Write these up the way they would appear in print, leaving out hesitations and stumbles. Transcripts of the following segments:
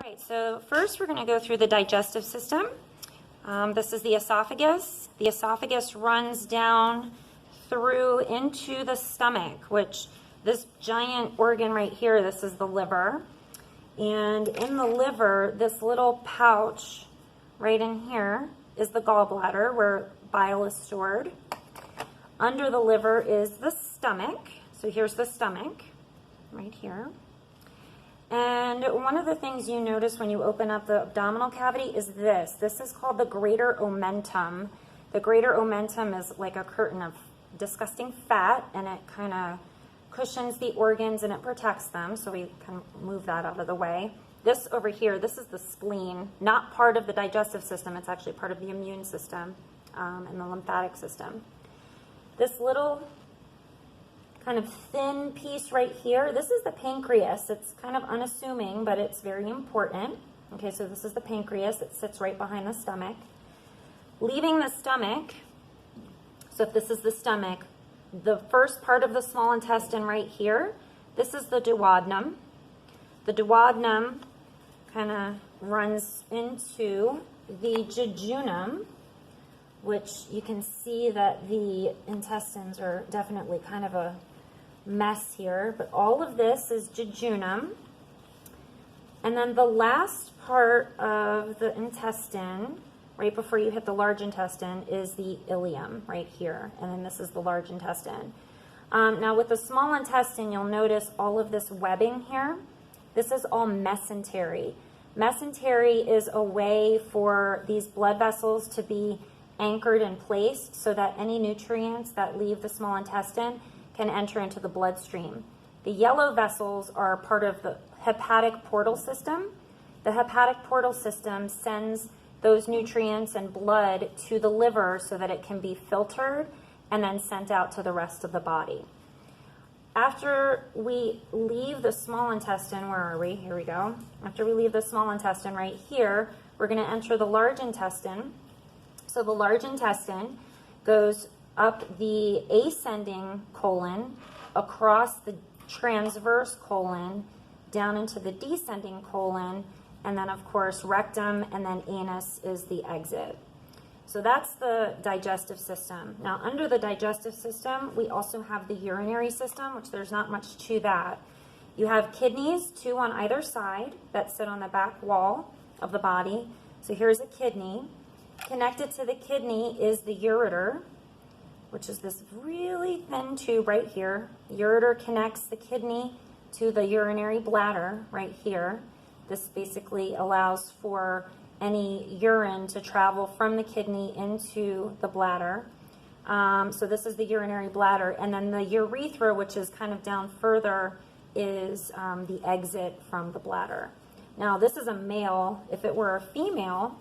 right, so first we're going to go through the digestive system. This is the esophagus. The esophagus runs down through into the stomach, which this giant organ right here, this is the liver. And in the liver, this little pouch right in here is the gallbladder where bile is stored. Under the liver is the stomach. So here's the stomach right here. And one of the things you notice when you open up the abdominal cavity is this. This is called the greater omentum. The greater omentum is like a curtain of disgusting fat, and it kind of cushions the organs and it protects them. So we can move that out of the way. This over here, this is the spleen, not part of the digestive system. It's actually part of the immune system and the lymphatic system. This little kind of thin piece right here, this is the pancreas. It's kind of unassuming, but it's very important. Okay, so this is the pancreas that sits right behind the stomach. Leaving the stomach, so if this is the stomach, the first part of the small intestine right here, this is the duodenum. The duodenum kind of runs into the jejunum, which you can see that the intestines are definitely kind of a mess here, but all of this is jejunum. And then the last part of the intestine, right before you hit the large intestine, is the ileum right here. And then this is the large intestine. Now with the small intestine, you'll notice all of this webbing here. This is all mesentery. Mesentery is a way for these blood vessels to be anchored in place so that any nutrients that leave the small intestine can enter into the bloodstream. The yellow vessels are part of the hepatic portal system. The hepatic portal system sends those nutrients and blood to the liver so that it can be filtered and then sent out to the rest of the body. After we leave the small intestine, where are we? Here we go. After we leave the small intestine right here, we're going to enter the large intestine. So the large intestine goes up the ascending colon, across the transverse colon, down into the descending colon, and then of course rectum and then anus is the exit. So that's the digestive system. Now under the digestive system, we also have the urinary system, which there's not much to that. You have kidneys, 2 on either side, that sit on the back wall of the body. So here's a kidney. Connected to the kidney is the ureter, which is this really thin tube right here. Ureter connects the kidney to the urinary bladder right here. This basically allows for any urine to travel from the kidney into the bladder. So this is the urinary bladder. And then the urethra, which is kind of down further, is the exit from the bladder. Now this is a male. If it were a female,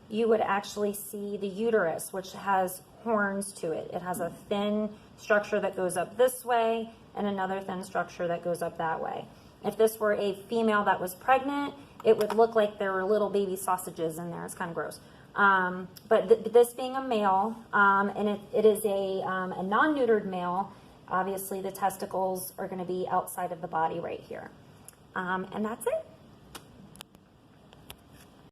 you would actually see the uterus, which has horns to it. It has a thin structure that goes up this way and another thin structure that goes up that way. If this were a female that was pregnant, it would look like there were little baby sausages in there. It's kind of gross. But this being a male, and it is a non-neutered male, obviously the testicles are going to be outside of the body right here. And that's it.